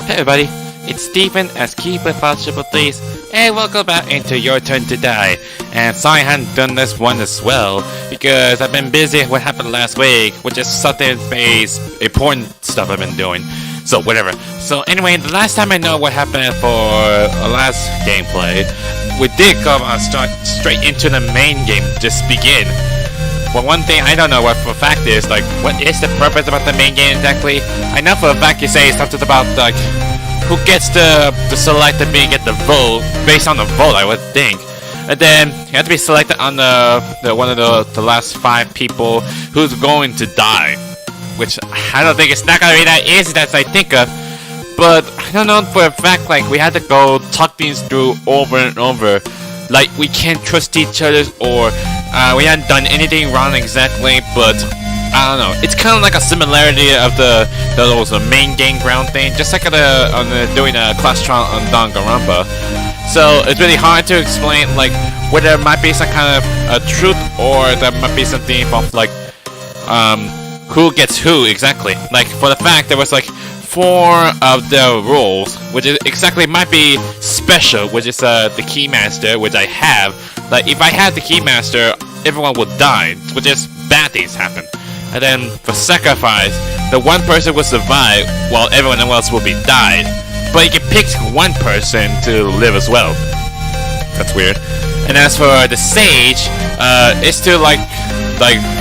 Hey everybody, it's Stephen as Keep3, and welcome back into Your Turn to Die. And sorry I hadn't done this one as well, because I've been busy with what happened last week, which is something based important stuff I've been doing. So whatever. So anyway, the last time I know what happened for our last gameplay, we did go start straight into the main game, just begin. But one thing I don't know what for a fact is, like, what is the purpose about the main game exactly? I know for a fact you say something about, like, who gets to select and get the vote, based on the vote, I would think. And then, you have to be selected on the one of the last 5 people who's going to die. Which, I don't think it's not gonna be that easy as I think of. But, I don't know for a fact, like, we had to go talk things through over and over. Like, we can't trust each other, or we hadn't done anything wrong exactly, but I don't know. It's kind of like a similarity of the main game ground thing, just like doing a class trial on Danganronpa. So it's really hard to explain, like, whether there might be some kind of a truth, or there might be something involved, like, who gets who exactly. Like, for the fact there was like 4 of the rules, which is exactly might be special, which is the Keymaster, which I have. Like, if I had the Keymaster, everyone would die, which is bad things happen. And then for sacrifice, the one person will survive while everyone else will be died. But you can pick one person to live as well. That's weird. And as for the sage, it's to like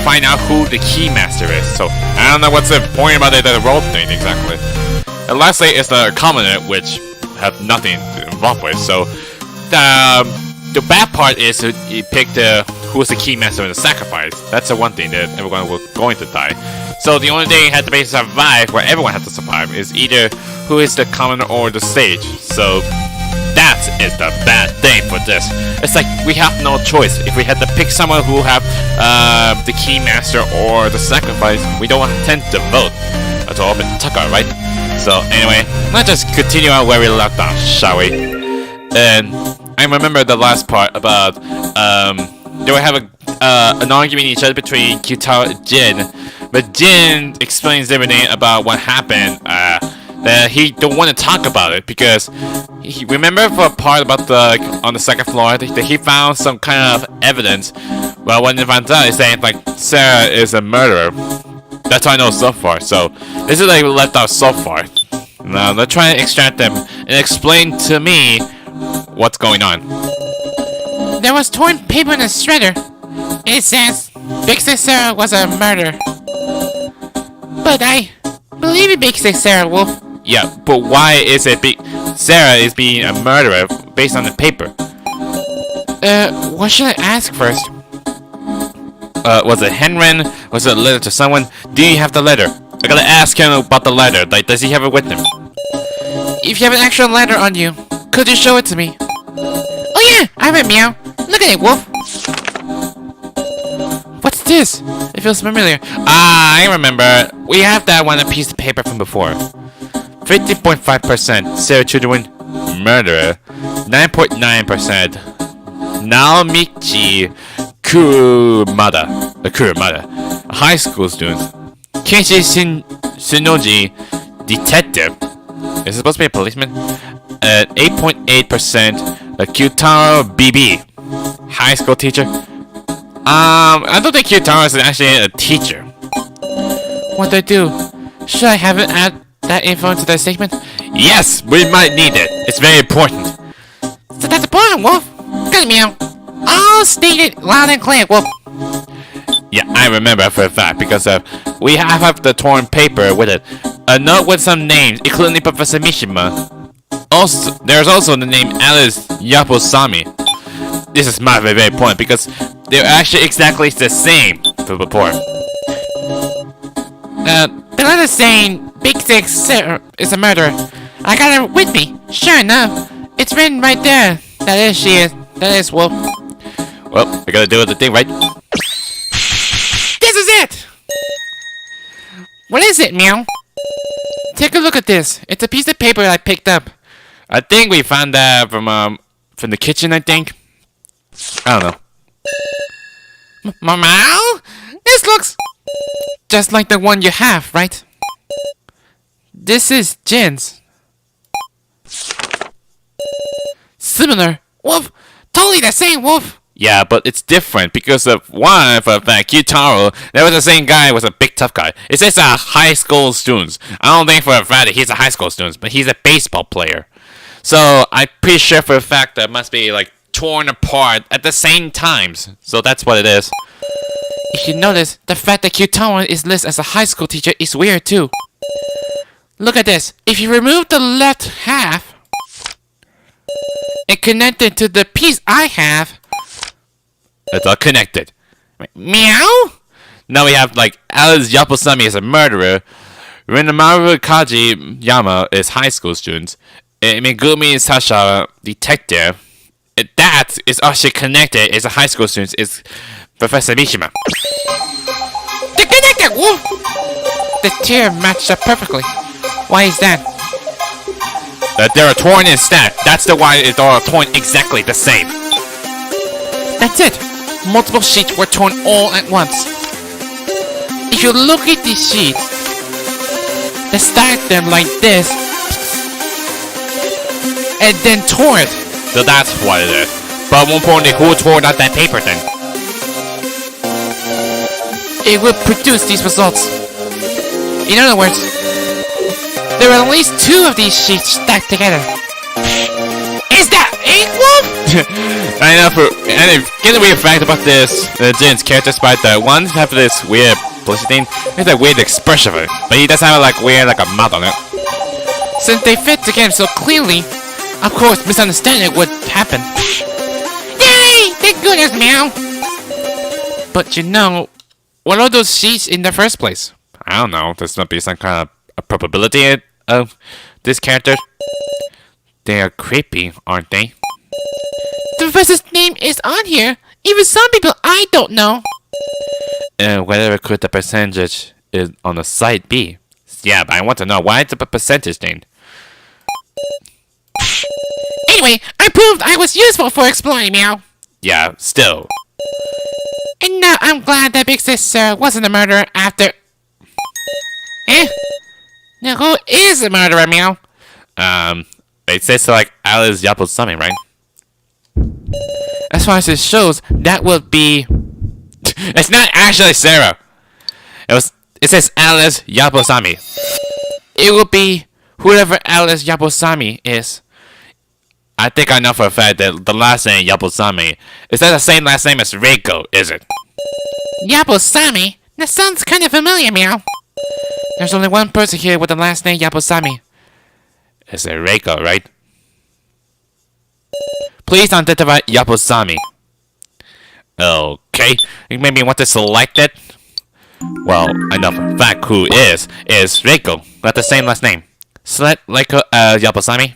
find out who the Keymaster is. So I don't know what's the point about the role thing exactly. And lastly is the commoner, which have nothing to involve with. So the bad part is you pick who's the Keymaster in the sacrifice. That's the one thing that everyone was going to die. So the only thing you had to basically survive, where everyone had to survive, is either who is the commoner or the sage. So that is the bad thing for this. It's like we have no choice. If we had to pick someone who have the Keymaster or the sacrifice, we don't tend to vote. That's all been Tucker, right? So anyway, let's just continue on where we left off, shall we? And I remember the last part about they would have an argument each other between Kyutaro and Jin, but Jin explains everything about what happened. That he don't want to talk about it because he remember for a part about on the second floor that he found some kind of evidence. Well, when he finds out, he's saying like Sarah is a murderer. That's all I know so far. So this is like left out so far. Now let's try to extract them and explain to me what's going on. There was torn paper in a shredder. It says Big Sis Sarah was a murderer. But I believe in Big Sis Sarah, Wolf. Yeah, but why is it Sarah is being a murderer based on the paper? What should I ask first? Was it Henren? Was it a letter to someone? Do you have the letter? I gotta ask him about the letter. Like, does he have it with him? If you have an actual letter on you, could you show it to me? Oh yeah, I have it, Meow. Look at it, Wolf. What's this? It feels familiar. Ah, I remember. We have that one, a piece of paper from before. 50.5% Sarah Children murderer. 9.9% Naomichi Kurumada, a high school student. Keiichi Shinoji, detective. Is it supposed to be a policeman? 8.8% Kyutaro BB, high school teacher. I don't think Kyutaro is actually a teacher. What do I do? Should I have it add that info into the statement? Yes, we might need it. It's very important. So that's important, Wolf. Good, Meow. I'll state it loud and clear, Wolf. Yeah, I remember for a fact because we have the torn paper with it. A note with some names, including Professor Mishima. Also, there's also the name Alice Yaposami. This is my very important because they're actually exactly the same from before. The letter saying Big Sis Sarah is a murderer. I got it with me. Sure enough, it's written right there. That is she is. That is Wolf. Well, we gotta do the thing, right? This is it! What is it, Meow? Take a look at this. It's a piece of paper I picked up. I think we found that from the kitchen, I think. I don't know. Meow? This looks just like the one you have, right? This is Jin's. similar. Wolf, totally the same, Wolf. Yeah, but it's different because of one, for a fact, Kitaro, that was the same guy, was a big tough guy. It says high school students. I don't think for a fact that he's a high school student, but he's a baseball player. So I'm pretty sure for a fact that must be like torn apart at the same times. So that's what it is. If you notice, the fact that Kyutaro is listed as a high school teacher is weird too. Look at this. If you remove the left half and connect it to the piece I have, It's all connected. meow? Now we have like Alice Yaposami is a murderer, Rinamaru Kaji Yama is high school students, and Megumi Sasha detective. That is actually connected. Is a high school student. Is Professor Mishima. They're connected, Wolf! The tear matched up perfectly. Why is that? They're torn in stack. That's the why they're all torn exactly the same. That's it. Multiple sheets were torn all at once. If you look at these sheets, they stacked them like this, and then tore it. So that's what it is. But more importantly, who tore out that paper then? It will produce these results. In other words, there are at least 2 of these sheets stacked together. Is that ink, Wolf? I know and if get a weird fact about this, Jin's character despite that one have this weird bullshit thing, it's a weird expression of it. But he does have like weird like a mouth on it. Since they fit together so clearly, of course misunderstanding would happen. Yay! Thank goodness, meow! But you know, what are those sheets in the first place? I don't know. There's not be some kind of a probability of this character. They are creepy, aren't they? The professor's name is on here. Even some people I don't know. Whatever could the percentage is on the site be? Yeah, but I want to know why is the percentage thing? Anyway, I proved I was useful for exploring, meow. Yeah, still. And now I'm glad that Big Sister wasn't a murderer after. Now who is a murderer, meow? It says like Alice Yaposami, right? As far as it shows, that would be. It's not actually Sarah. It says Alice Yaposami. It would be whoever Alice Yaposami is. I think I know for a fact that the last name Yaposami is that the same last name as Reiko, is it? Yaposami? That sounds kind of familiar, meow. There's only one person here with the last name Yaposami. It's a Reiko, right? Please identify Yaposami. Okay, you maybe want to select it? Well, I know for a fact who is Reiko, got the same last name. Select Reiko Yaposami.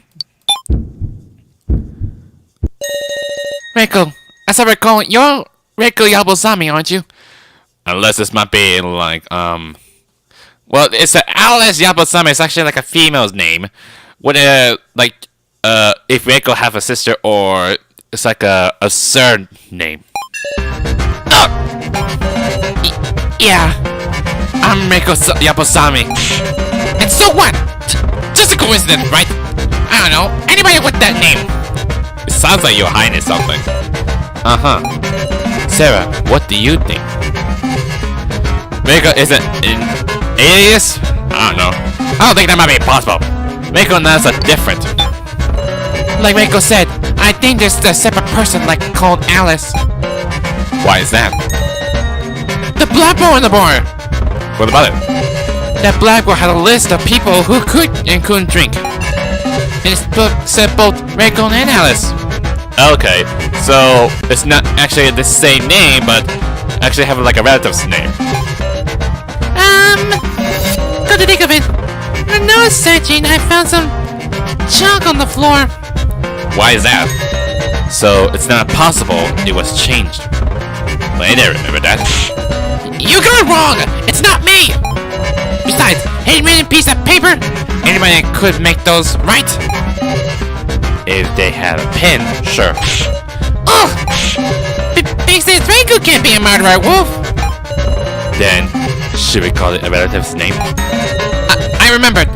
Reiko, as I recall, you're Reiko Yaposami, aren't you? Unless this might be like, well, it's a Alice Yaposami. It's actually like a female's name. What, if Reiko have a sister or it's like a surname. Yeah, I'm Reiko Yaposami. And so what? Just a coincidence, right? I don't know. Anybody with that name? It sounds like you're hiding something. Uh-huh. Sarah, what do you think? Reiko isn't an alias? I don't know. I don't think that might be possible. Reiko and Alice are different. Like Reiko said, I think there's a separate person like called Alice. Why is that? The blackboard on the board! What about it? That blackboard had a list of people who could and couldn't drink. And this book said both Reiko and Alice. Okay, so it's not actually the same name, but actually have like a relative's name. Come to think of it, when I was searching, I found some chalk on the floor. Why is that? So it's not possible it was changed. Well, I didn't remember that. You got it wrong! It's not me! Besides, handwritten piece of paper, anybody could make those, right? If they had a pen, sure. Ugh! Big Sis Reiko can't be a murderer, Wolf! Then, should we call it a relative's name? I remembered!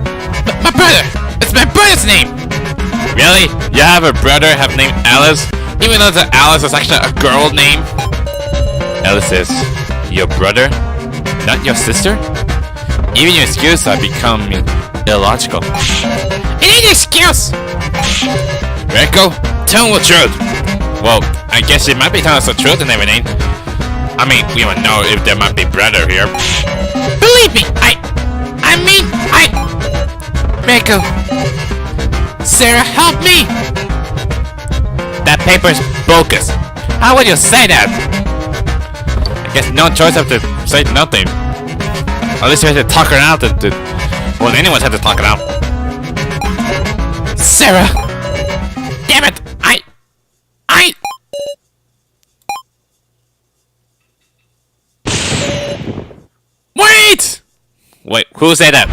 My brother! It's my brother's name! Really? You have a brother have named Alice? Even though the Alice is actually a girl name? Alice is your brother? Not your sister? Even your excuse are becoming illogical. It ain't an excuse! Rico, tell him the truth. Well, I guess it might be telling us the truth and everything. I mean, we don't know if there might be brother here. Believe me, Rico. Sarah, help me! That paper's bogus. How would you say that? I guess no choice have to say nothing. At least we have to talk her out. Well, anyone's had to talk it out. Sarah! Damn it! Wait, who said that?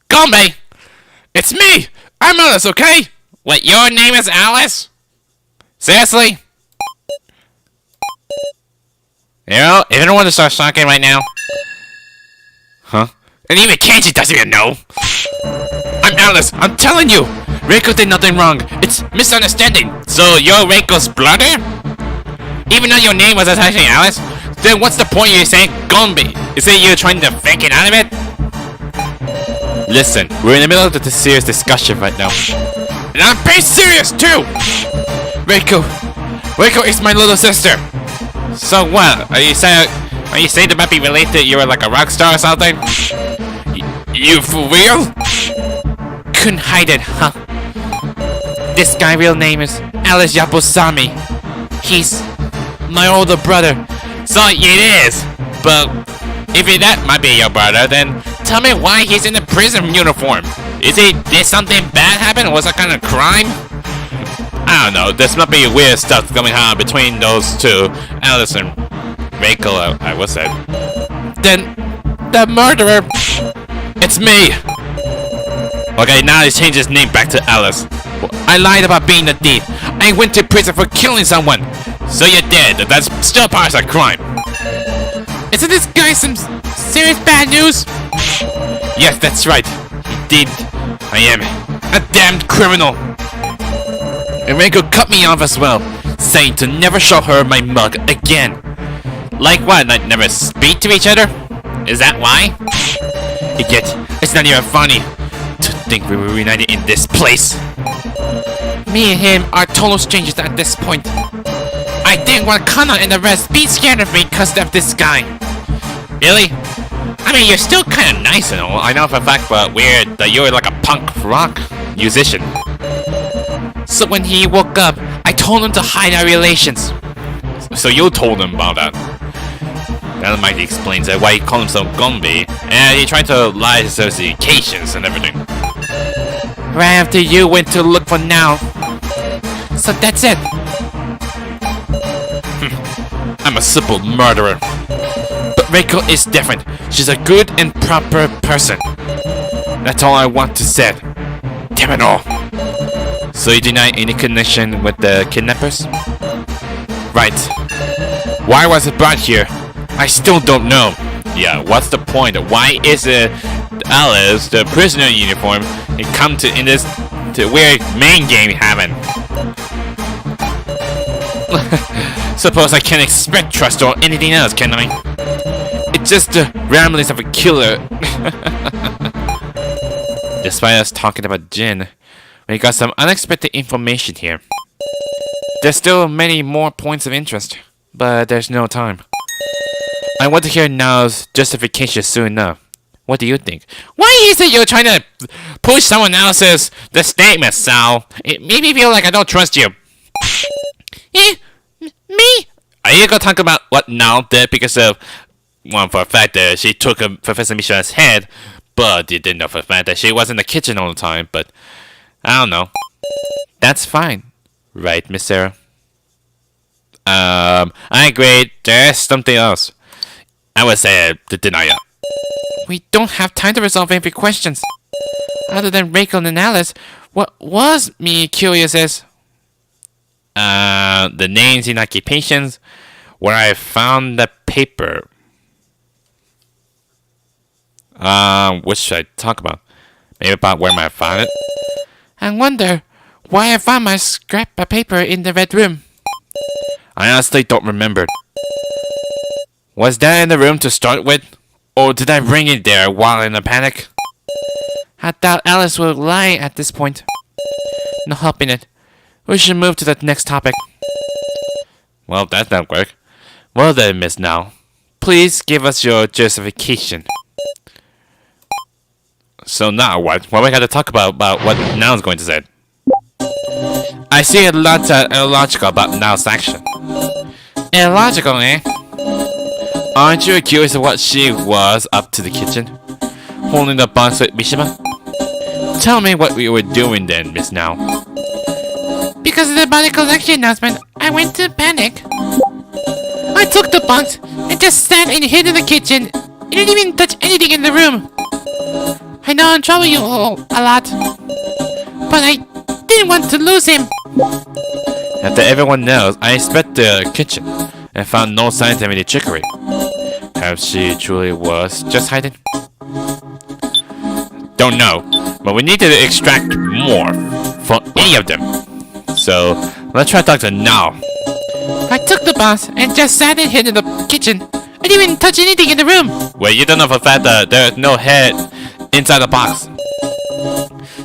Gombe! It's me! I'm Alice, okay? Wait, your name is Alice? Seriously? You know, if anyone to start shocking right now. Huh? And even Kenji doesn't even know. I'm Alice, I'm telling you! Reiko did nothing wrong. It's misunderstanding. So you're Reiko's brother? Even though your name was actually Alice? Then what's the point you're saying Gombe? Is it you trying to fake it out of it? Listen, we're in the middle of the serious discussion right now. And I'm pretty serious too! Reiko is my little sister. So what? Are you saying they might be related? You were like a rock star or something? You for real? Couldn't hide it, huh? This guy's real name is Alice Yapusami. He's my older brother. So it is. But if that might be your brother, then tell me why he's in a prison uniform. Did something bad happen? Was that kind of crime? I don't know. This might be weird stuff going on between those two. Alice and Reiko, I would say. Then the murderer. It's me. Okay, now he changed his name back to Alice. I lied about being the thief. I went to prison for killing someone. So you did. That's still part of a crime. Isn't this guy some serious bad news? Yes, that's right. He did. I am a damned criminal. And Reiko cut me off as well, saying to never show her my mug again. Like what? Like never speak to each other? Is that why? Yet, it's not even funny to think we were reunited in this place. Me and him are total strangers at this point. I didn't want Kana and the rest be scared of me because of this guy. Really? I mean, you're still kind of nice and all. I know for a fact, but weird that you're like a punk rock musician. So when he woke up, I told him to hide our relations. So you told him about that. That might explain why you call him so Gombe. And he tried to lie his associations and everything. Right after you went to look for now. So that's it. I'm a simple murderer. But Reiko is different. She's a good and proper person. That's all I want to say. Damn it all. So you deny any connection with the kidnappers? Right. Why was it brought here? I still don't know. Yeah, what's the point? Why is Alice, the prisoner uniform, and come in this weird main game having? Suppose I can't expect trust or anything else, can I? It's just the ramblings of a killer. Despite us talking about Jin, we got some unexpected information here. There's still many more points of interest, but there's no time. I want to hear Nao's justification soon enough. What do you think? Why is it you're trying to push someone else's statement, Sal? It made me feel like I don't trust you. Me? Are you gonna talk about what Nao did because of, well, for a fact that she took Professor Misha's head, but you didn't know for a fact that she was in the kitchen all the time, but I don't know. That's fine. Right, Miss Sarah? I agree. There's something else. I would say to deny it. We don't have time to resolve every questions. Other than Reiko and Alice, what was me curious is? The names and occupations where I found the paper. What should I talk about? Maybe about where I found it? I wonder why I found my scrap of paper in the red room. I honestly don't remember. Was that in the room to start with? Or did I bring it there while in a panic? I doubt Alice will lie at this point. No helping it. We should move to the next topic. Well, that didn't work. Well then, Miss Now, please give us your justification. So now what? What we got to talk about what Now's going to say? I see a lot illogical about Now's action. Illogical, eh? Aren't you curious of what she was up to the kitchen? Holding the box with Mishima? Tell me what we were doing then, Miss Now. Because of the body collection announcement, I went to panic. I took the box and just sat and hid in the kitchen. I didn't even touch anything in the room. I know I'm troubling you all a lot, but I didn't want to lose him. After everyone knows, I inspected the kitchen and found no signs of any trickery. Perhaps she truly was just hiding? Don't know, but we need to extract more from any of them. So, let's try to talk to Now. I took the box and just sat and hid in the kitchen. I didn't even touch anything in the room. Wait, you don't know for a fact that there's no head inside the box?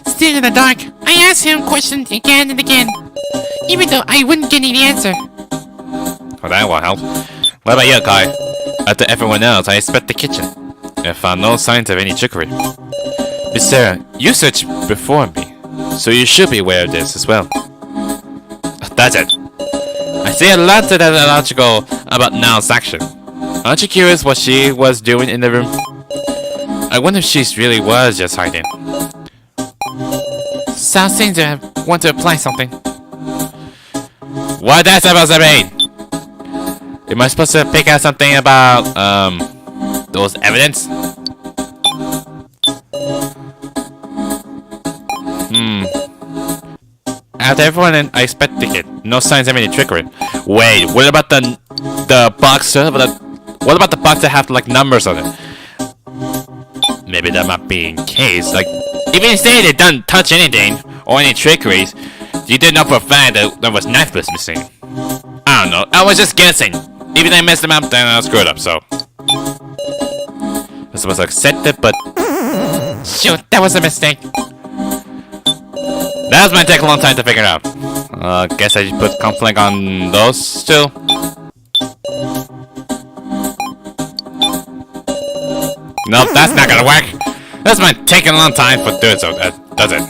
Still in the dark, I asked him questions again and again, even though I wouldn't get any answer. Well, that won't help. What about you, Kai? After everyone else, I inspected the kitchen and found no signs of any trickery. Miss Sarah, you searched before me, so you should be aware of this as well. That's it. I see a lot that is illogical about Now's action. Aren't you curious what she was doing in the room? I wonder if she really was just hiding. Sounds seems to want to apply something. What that's supposed to mean? Am I supposed to pick out something about, those evidence? After everyone, I inspected it. No signs of any trickery. Wait, what about the box? What about the box that have like numbers on it? Maybe that might be in case. Like, even if they didn't touch anything or any trickeries, you did know for a fact that there was knife was missing. I don't know. I was just guessing. Even if I messed them up, then I screwed up. So I supposed to accept it, but Shoot, that was a mistake. that might take a long time to figure out. Guess I should put conflict on those two. Nope, that's not gonna work. This might take a long time for doing so. Does it?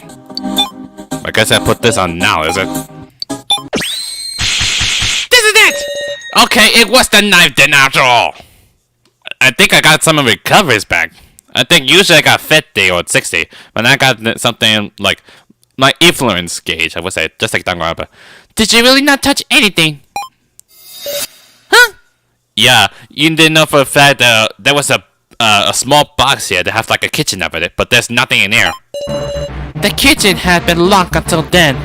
I guess I put this on now, is it? This is it! Okay, it was the knife then after all. I think I got some of recoveries back. I think usually I got 50 or 60, but I got something like my influence gauge, I would say, just like Danganronpa. Did you really not touch anything? Huh? Yeah, you didn't know for a fact that there was a small box here that has like a kitchen up in it, but there's nothing in there. The kitchen had been locked until then.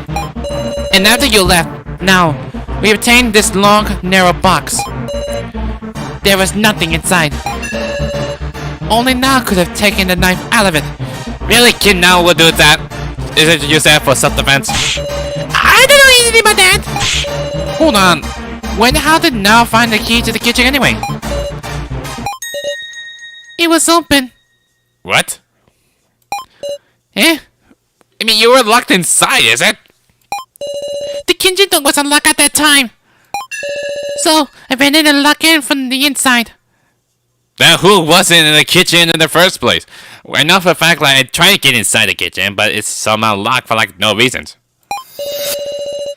And after you left, now, we obtained this long, narrow box. There was nothing inside. Only Now could have taken the knife out of it. Really, Kid Now will do that? Is it you said for self-defense? I don't know anything about that! Hold on. How did Now find the key to the kitchen anyway? It was open. What? Eh? I mean, you were locked inside, is it? The kitchen door was unlocked at that time. So, I went in and locked in from the inside. Then who wasn't in the kitchen in the first place? I know for a fact like I tried to get inside the kitchen, but it's somehow locked for like no reasons.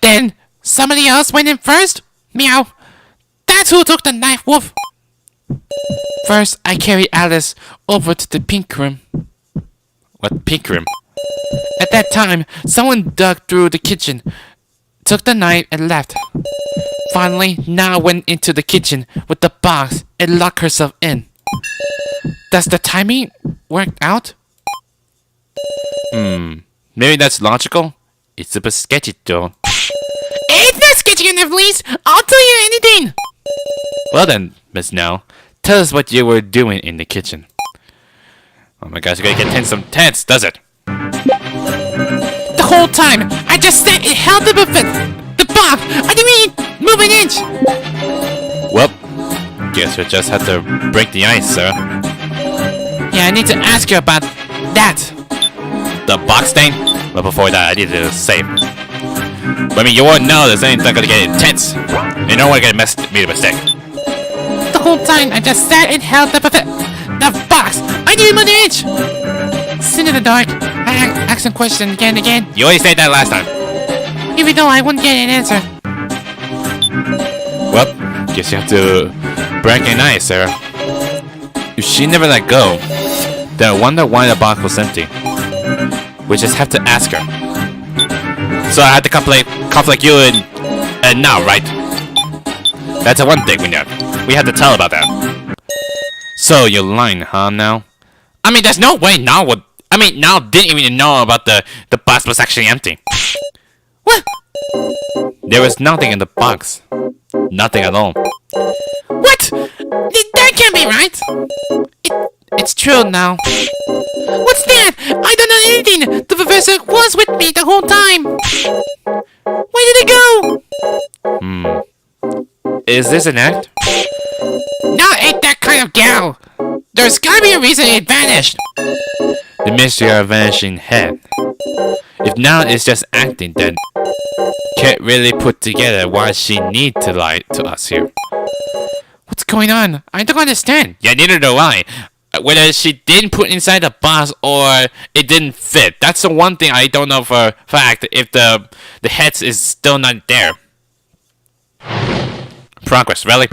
Then, somebody else went in first? Meow. That's who took the knife, Wolf. First, I carried Alice over to the pink room. What pink room? At that time, someone dug through the kitchen, took the knife, and left. Finally, Now went into the kitchen with the box and locked herself in. Does the timing work out? Maybe that's logical? It's a bit sketchy though. It's not sketchy enough, Lise. I'll tell you anything. Well then, Miss Now, tell us what you were doing in the kitchen. Oh my gosh, you're gonna get tense, does it? whole time, I just sat and held the buffet. The box. I didn't even move an inch. Well, guess we just had to break the ice, sir. Yeah, I need to ask you about that. The box thing? But before that, I need to save. I mean, you won't know this ain't not gonna get intense. You don't want to made a mistake. The whole time, I just sat and held the buffet. The box. I didn't even move an inch. Sit in the dark. I asked some questions again and again. You already said that last time. Even though I wouldn't get an answer. Well, guess you have to break an ice, Sarah. If she never let go, then I wonder why the box was empty. We just have to ask her. So I had to conflict you and now, right? That's the one thing we know. We had to tell about that. So you're lying, huh? Now? I mean, there's no way now would. I mean, now didn't even know about the box was actually empty. What? There was nothing in the box. Nothing at all. What? That can't be right. It's true now. What's that? I don't know anything. The professor was with me the whole time. Where did it go? Is this an act? No, ain't that kind of gal. There's gotta be a reason it vanished. The mystery of a vanishing head. If now it's just acting, then can't really put together why she need to lie to us here. What's going on? I don't understand. Yeah, neither do I. Whether she didn't put inside the box or it didn't fit. That's the one thing I don't know for a fact if the head is still not there. Progress, really?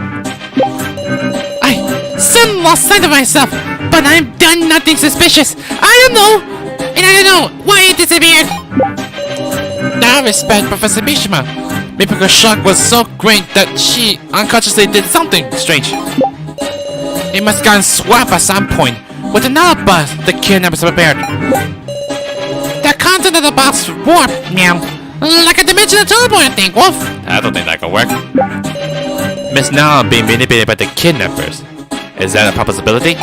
I suddenly lost sight of myself, but I've done nothing suspicious. I don't know. And I don't know why it disappeared. Now I respect Professor Mishima. Maybe her shock was so great that she unconsciously did something strange. It must have gotten swapped at some point with another box the kidnappers prepared. The content of the box warped, meow. Like a dimensional turbo, I think, Wolf. I don't think that can work. Miss Now being manipulated by the kidnappers. Is that a possibility?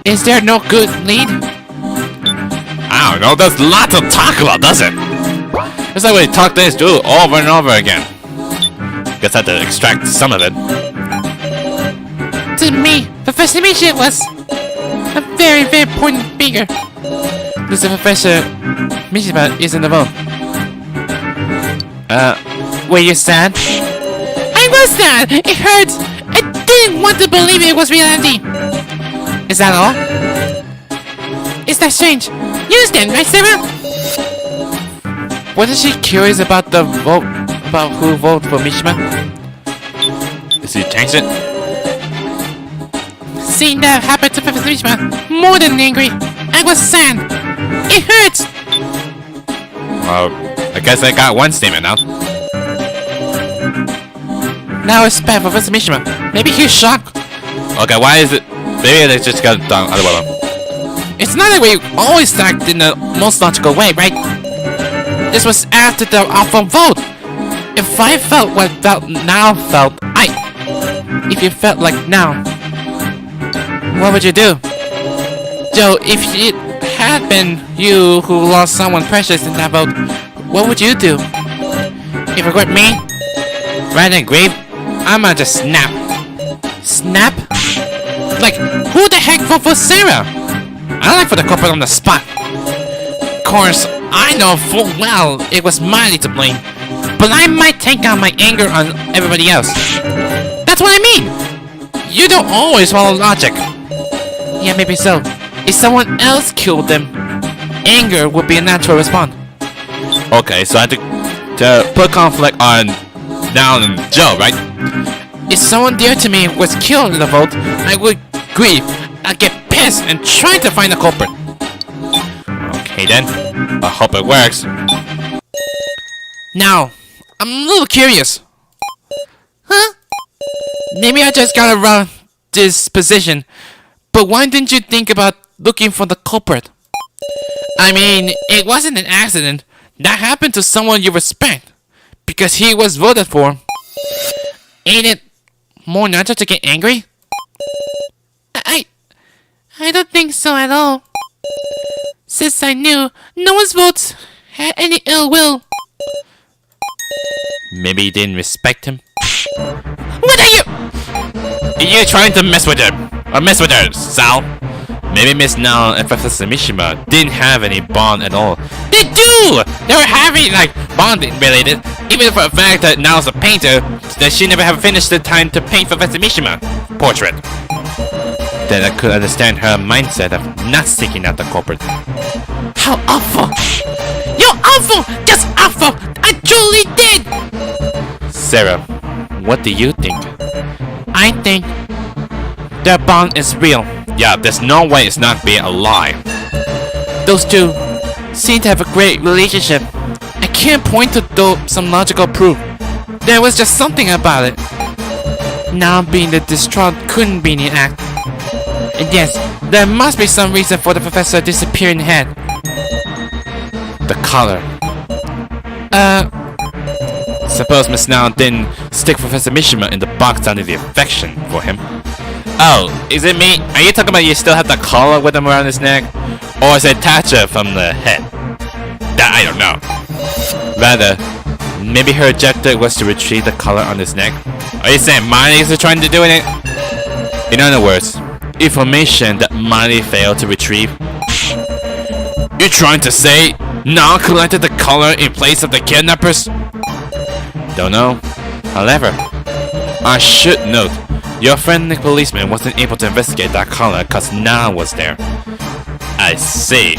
Is there no good lead? I don't know, there's lots to talk about, does it? It's like we talk this through over and over again. Guess I have to extract some of it. To me, Professor Mishima was a very, very important figure. This Professor Mishima is in the boat. Were you sad? I was sad! It hurts! I didn't want to believe it was reality! Is that all? Is that strange? You understand, right, Sarah? Wasn't she curious about the vote? About who voted for Mishima? Did she change it? Seeing that happen to Professor Mishima, more than angry, I was sad. It hurts! Well, I guess I got one statement now. Now it's bad for Professor Mishima. Maybe he's shocked. Okay, why is it? Maybe they just got done. It's not that we always act in the most logical way, right? This was after the awful vote. If I felt what felt now felt, if you felt like now, what would you do? Joe, if it had been you who lost someone precious in that vote, what would you do? If it were me, rather than grieve, I'ma just snap. Snap? Like, who the heck voted for Sarah? I don't like for the culprit on the spot. Of course, I know full well it was Miley to blame, but I might take out my anger on everybody else. That's what I mean! You don't always follow logic. Yeah, maybe so. If someone else killed them, anger would be a natural response. Okay, so I had to put conflict on Down and Joe, right? If someone dear to me was killed in the vote, I would grieve, I'd get pissed and try to find the culprit. Okay then, I hope it works. Now, I'm a little curious. Huh? Maybe I just got around this position, but why didn't you think about looking for the culprit? I mean, it wasn't an accident. That happened to someone you respect, because he was voted for. Ain't it more natural to get angry? I don't think so at all. Since I knew no one's votes had any ill will. Maybe you didn't respect him? What are you? You're trying to mess with her. Or mess with her, Sal. Maybe Miss Now and Professor Mishima didn't have any bond at all. They do! They were having, like, bonding related. Even for the fact that Nao's a painter, that she never have finished the time to paint Professor Mishima portrait. Then I could understand her mindset of not seeking out the culprit. How awful! You're awful! Just awful! I truly did! Sarah, what do you think? I think their bond is real. Yeah, there's no way it's not being a lie. Those two seem to have a great relationship. I can't point to some logical proof. There was just something about it. Now being the distraught couldn't be an act. And yes, there must be some reason for the professor disappearing head. The color. Suppose Miss Now didn't stick Professor Mishima in the box under the affection for him. Oh, is it me? Are you talking about you still have the collar with him around his neck? Or is it Thatcher from the head? That I don't know. Rather, maybe her objective was to retrieve the collar on his neck? Are you saying Miley is trying to do it? In other words, information that Miley failed to retrieve? You're trying to say Now collected the collar in place of the kidnappers? Don't know. However, I should note, your friendly policeman wasn't able to investigate that collar cause Now was there. I see.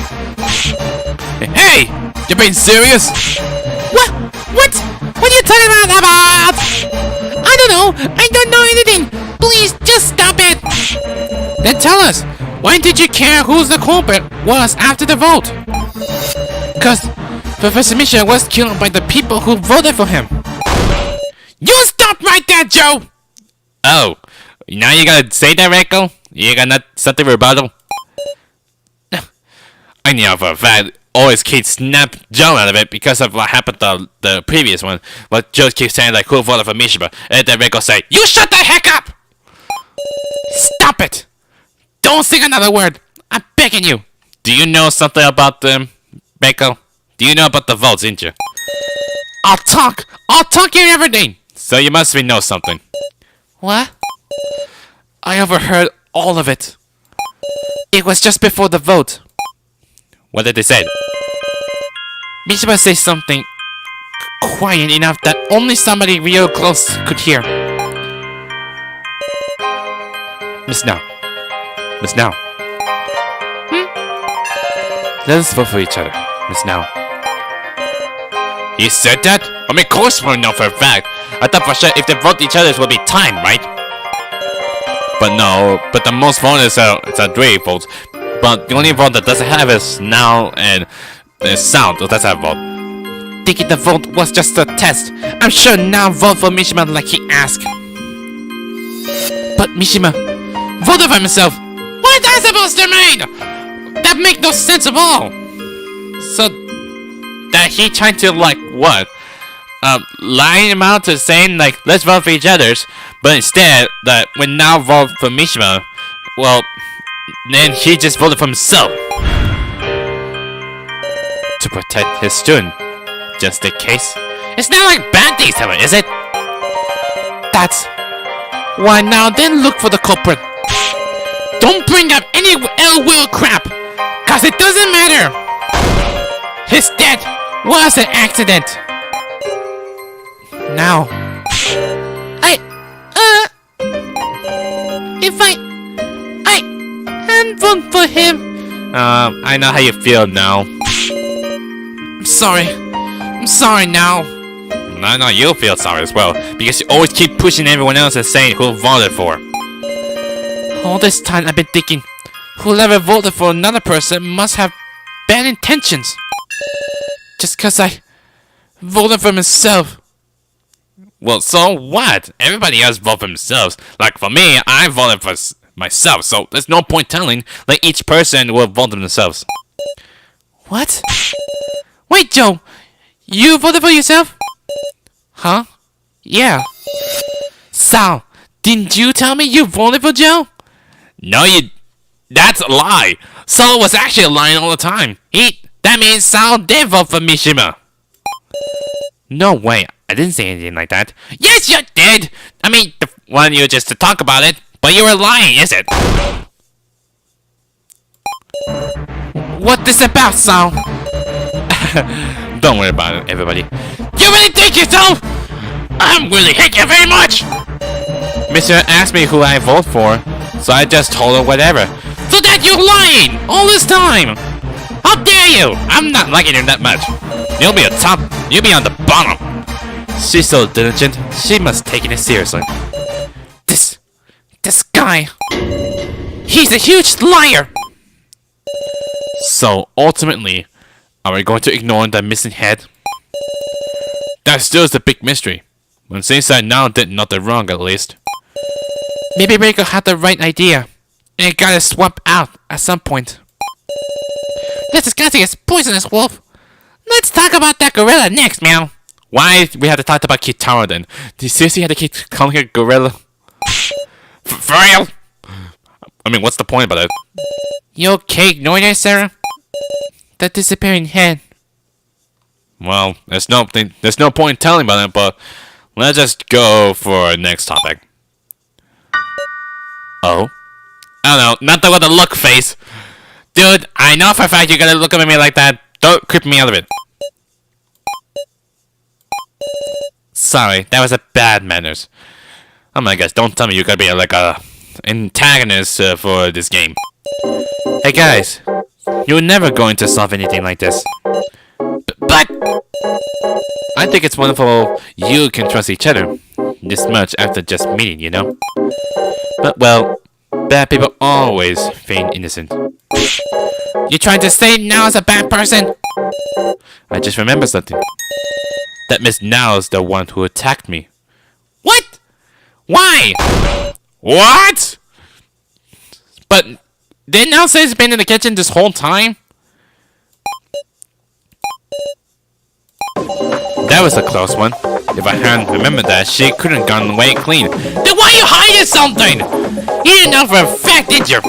Hey! You being serious? What? What? What are you talking about? I don't know. I don't know anything. Please, just stop it. Then tell us, why did you care who the culprit was after the vote? Because Professor Misha was killed by the people who voted for him. You stop right there, Joe! Oh, now you gotta say that, Reiko? You got not something rebuttal? I know for a fact, always keeps snap Joe out of it because of what happened to the previous one. But Joe keeps saying like, who voted for Mishima? And then Reiko say, you shut the heck up! Stop it! Don't say another word. I'm begging you. Do you know something about them, Reiko? Do you know about the votes, didn't you? I'll talk you everything. So you must know something. What? I overheard all of it. It was just before the vote. What did they say? Mishima said something quiet enough that only somebody real close could hear. Miss Now. Miss Now. Let us vote for each other, Miss Now. He said that? I mean, of course we know for a fact. I thought for sure if they vote each other, it would be time, right? But no, but the most voted is a 3 votes. But the only vote that doesn't have is Now and Sound, so that's a vote. Thinking the vote was just a test. I'm sure Now vote for Mishima like he asked. But Mishima voted for himself. What is that supposed to mean? That makes no sense at all. So that he trying to like what? Lying him out to saying like let's vote for each other's, but instead that when Now vote for Mishima, well, then he just voted for himself to protect his student, just in case. It's not like bad things happen, is it? That's why Now then look for the culprit. Don't bring up any ill will crap, cause it doesn't matter. His death was an accident. Now, if I hadn't voted for him. I know how you feel now. I'm sorry now. I know you'll feel sorry as well, because you always keep pushing everyone else and saying who voted for. All this time I've been thinking, whoever voted for another person must have bad intentions. Just cause I voted for myself. Well, so what? Everybody else voted for themselves. Like for me, I voted for myself, so there's no point telling like each person will vote for themselves. What? Wait, Joe, you voted for yourself? Huh? Yeah. Sal, didn't you tell me you voted for Joe? No, that's a lie. Saul was actually lying all the time. That means Saul did vote for Mishima. No way, I didn't say anything like that. Yes, you did! I mean, wanted you just to talk about it, but you were lying, is it? What this about, Saul? Don't worry about it, everybody. You really think yourself? I really hate you very much! Mr. asked me who I vote for, so I just told her whatever. So that you're lying all this time! How dare you! I'm not liking her that much. You'll be on the bottom. She's so diligent, she must take it seriously. This guy, he's a huge liar! So, ultimately, are we going to ignore the missing head? That still is the big mystery. When Seaside now did nothing wrong, at least. Maybe Rico had the right idea, and it got swapped out at some point. Let's discuss this poisonous wolf. Let's talk about that gorilla next, meow. Why we have to talk about Kitara then? Do you seriously have to keep calling her gorilla? For real? I mean, what's the point about it? You okay ignoring her, Sarah? The disappearing head. Well, there's no point in telling about it, but let's just go for our next topic. Oh? I don't know, not the with the look face. Dude, I know for a fact you're gonna look at me like that. Don't creep me out of it. Sorry, that was a bad manners. Oh my gosh, don't tell me you're gonna be like a antagonist for this game. Hey guys, you're never going to solve anything like this. But I think it's wonderful you can trust each other this much after just meeting, you know? But well, bad people always feign innocent. You trying to say now as a bad person? I just remembered something. That Miss Now's the one who attacked me. What? Why? What? But didn't Now say he's been in the kitchen this whole time? That was a close one. If I hadn't remembered that, she couldn't have gone away clean. Then why are you hiding something? You didn't know for a fact, did you?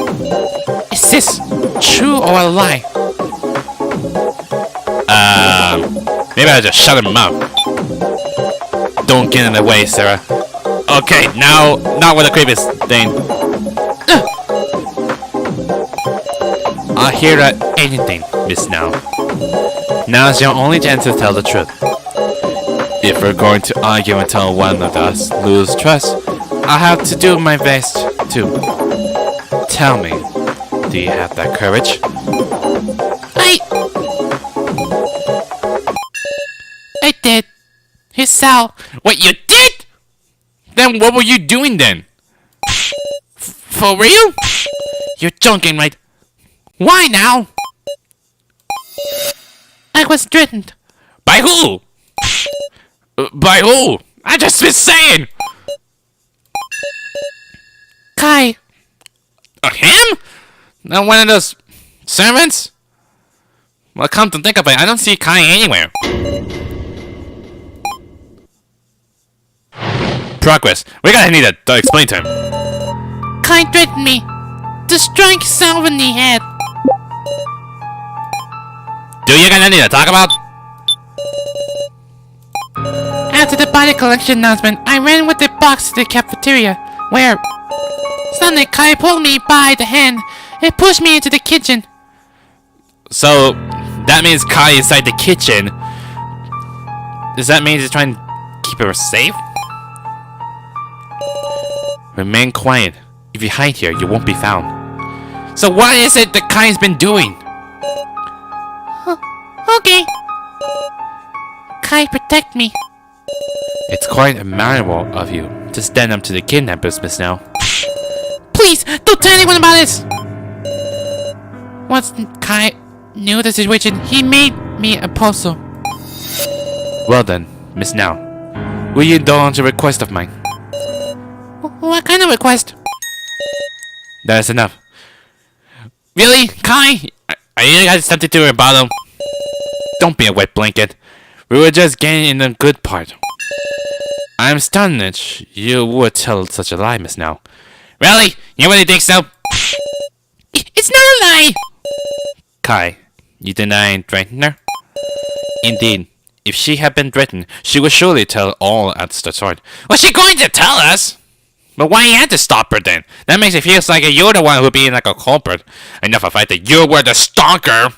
Is this true or a lie? Maybe I just shut him up. Don't get in the way, Sarah. Okay, now, not with the creepiest thing. I'll hear anything, Miss Now. Now's your only chance to tell the truth. If we're going to argue until one of us lose trust, I'll have to do my best too. Tell me, do you have that courage? I did. He's Sal. What, you did? Then what were you doing then? For real? You're joking, right? Why now? I was threatened. By who? By who? I just been saying. Kai. Him? Not one of those servants? Well, come to think of it, I don't see Kai anywhere. Progress. We're gonna need to explain to him. Kai threatened me to strike Sal in the head. Do you gonna need to talk about? After the body collection announcement, I ran with the box to the cafeteria, where suddenly Kai pulled me by the hand and pushed me into the kitchen. So, that means Kai is inside the kitchen. Does that mean he's trying to keep her safe? Remain quiet. If you hide here, you won't be found. So what is it that Kai's been doing? Okay. Kai, protect me. It's quite admirable of you to stand up to the kidnappers, Miss Now. Please, don't tell anyone about this! Once Kai knew the situation, he made me a proposal. Well then, Miss Now, will you indulge a request of mine? What kind of request? That is enough. Really, Kai? Are you guys tempted to your bottom? Don't be a wet blanket. We were just getting in the good part. I'm astonished you would tell such a lie, Miss Now. Really? You really think so? It's not a lie! Kai, you denying threatening her? Indeed. If she had been threatened, she would surely tell all at the start. Was she going to tell us? But why you had to stop her then? That makes it feel like you're the one who being like a culprit. Enough of the fact that you were the stalker.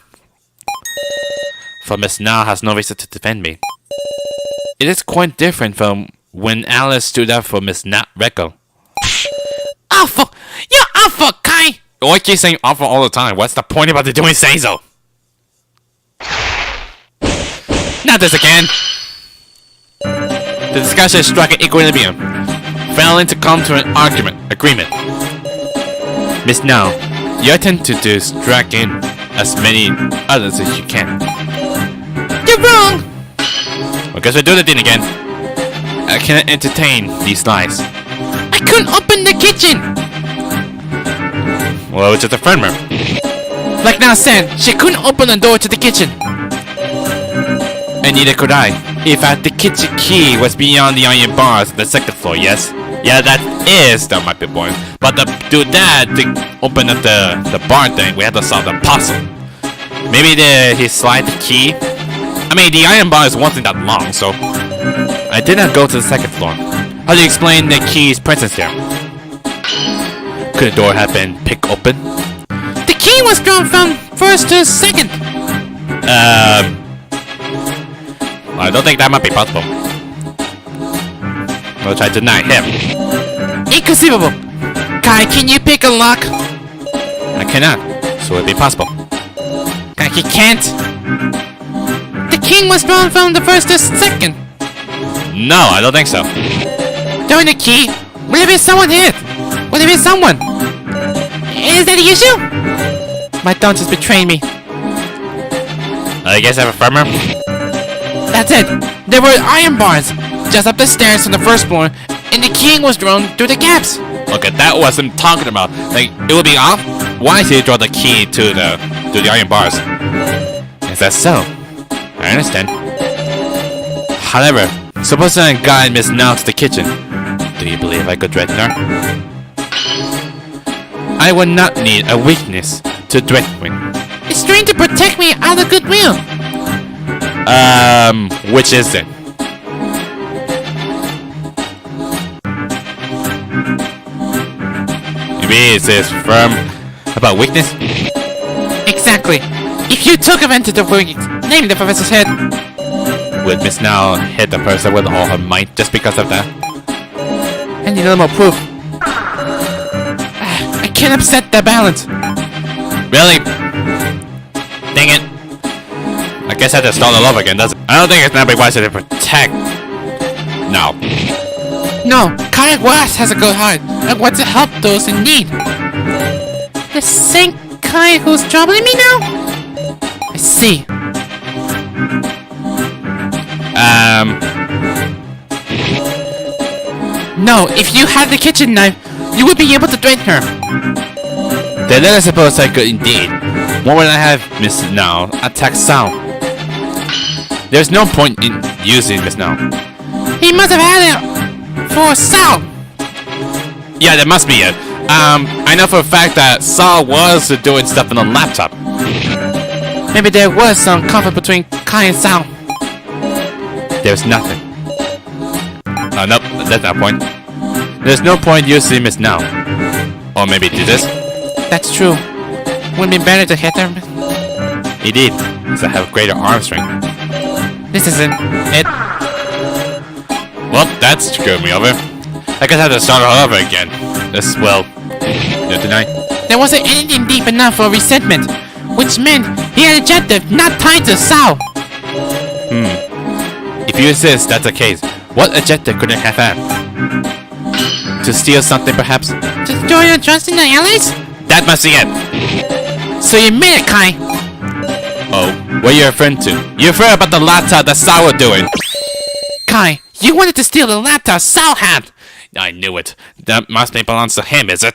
For Miss Now has no reason to defend me. It is quite different from when Alice stood up for Miss Nat Recco. Awful! You're awful, Kai! Why keep saying awful all the time? What's the point about it doing say so? Not this again! The discussion struck an equilibrium, failing to come to an agreement. Miss Now, your turn to drag in as many others as you can. You're wrong! I guess we do the thing again. I cannot entertain these lies. I couldn't open the kitchen! Well, it's just a friend, man. Like Now said, she couldn't open the door to the kitchen. And neither could I. In fact, the kitchen key was beyond the iron bars on the second floor, yes? Yeah, that is the might be point. But to do that, to open up the bar thing, we had to solve the puzzle. Maybe he slide the key? I mean, the iron bar wasn't that long, so... I did not go to the second floor. How do you explain the key's presence there? Could the door have been picked open? The key was drawn from first to second. I don't think that might be possible. Which I deny him. Inconceivable. Kai, can you pick a lock? I cannot, so it'd be possible. Kai, he can't. The king was drawn from the first to second. No, I don't think so. Throwing the key? Will there be someone here? Will there be someone? Is that the issue? My thoughts has betrayed me. I guess I have a firmer. That's it. There were iron bars just up the stairs from the first floor, and the king was drawn through the gaps. Okay, that was I'm talking about. Like, it would be off. Why did you draw the key to the iron bars? Is that so? I understand. However, suppose I guide Miss Now to the kitchen. Do you believe I could threaten her? I would not need a weakness to threaten me. It's trying to protect me out of goodwill. Which is it? Maybe it's this firm about weakness? Exactly. If you took advantage of naming the professor's head, Would Miss Now hit the person with all her might just because of that? I need a little more proof. I can't upset the balance. Really? Dang it. I guess I have to start all over again, doesn't it? I don't think it's not be wise to protect. No. No, Kai West has a good heart and wants to help those in need. The same Kai who's troubling me now? I see. No, if you had the kitchen knife, you would be able to threaten her. Then I suppose I could indeed. Why would I have Miss Now attack Sal? There's no point in using Miss Now. He must have had it for Sal. Yeah, there must be it. I know for a fact that Sal was doing stuff on the laptop. Maybe there was some conflict between Kai and Sal. There's nothing. Nope, that's not a point. There's no point using Miss Now. Or maybe do this. That's true. Wouldn't it be better to hit her? Indeed, because I have greater arm strength. This isn't it. Well, that screwed me over. I guess I have to start all over again. This, well, tonight. There wasn't anything deep enough for resentment, which meant he had an objective not tied to Sal. If you insist that's the case, what objective could it have had? To steal something, perhaps? To destroy your trust in the allies? That must be it. So you made it, Kai. Oh, what are you referring to? You're referring about the laptop that Sal was doing. Kai, you wanted to steal the laptop Sal had. I knew it. That must be belongs to him, is it?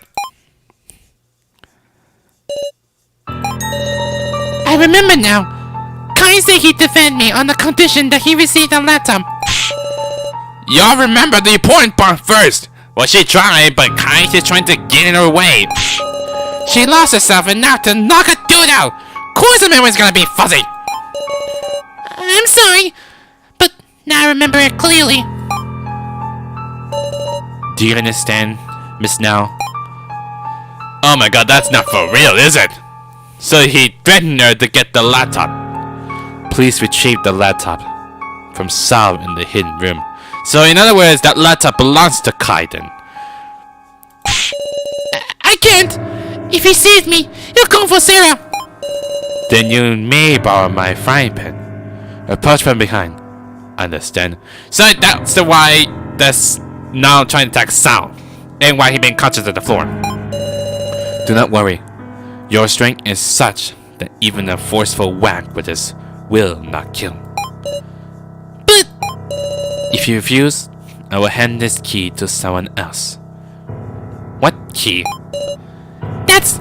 I remember now. Kai said he'd defend me on the condition that he received the laptop. Y'all remember the important part first. Well, she tried, but Kai is trying to get in her way. She lost herself enough to knock a dude out. course the memory's gonna be fuzzy. I'm sorry, but now I remember it clearly. Do you understand, Miss Now? Oh my god, that's not for real, is it? So he threatened her to get the laptop. Please retrieve the laptop from Sal in the hidden room. So in other words, that laptop belongs to Kaiden. I can't. If he sees me, he'll come for Sarah. Then you may borrow my frying pan. Approach from behind. Understand? So that's the why that's now trying to attack Sal. And why he been conscious at the floor. Do not worry. Your strength is such that even a forceful whack with this will not kill. But if you refuse, I will hand this key to someone else. What key? that's...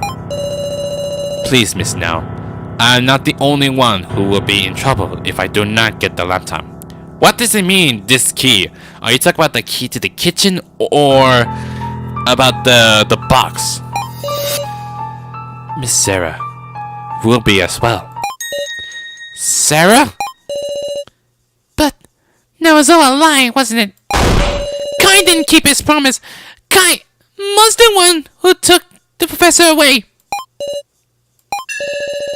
Please, Miss Now. I am not the only one who will be in trouble if I do not get the laptop. What does it mean, this key? Are you talking about the key to the kitchen or about the box? Miss Sarah will be as well. Sarah? But that was all a lie, wasn't it? Kai didn't keep his promise. Kai was the one who took the professor away.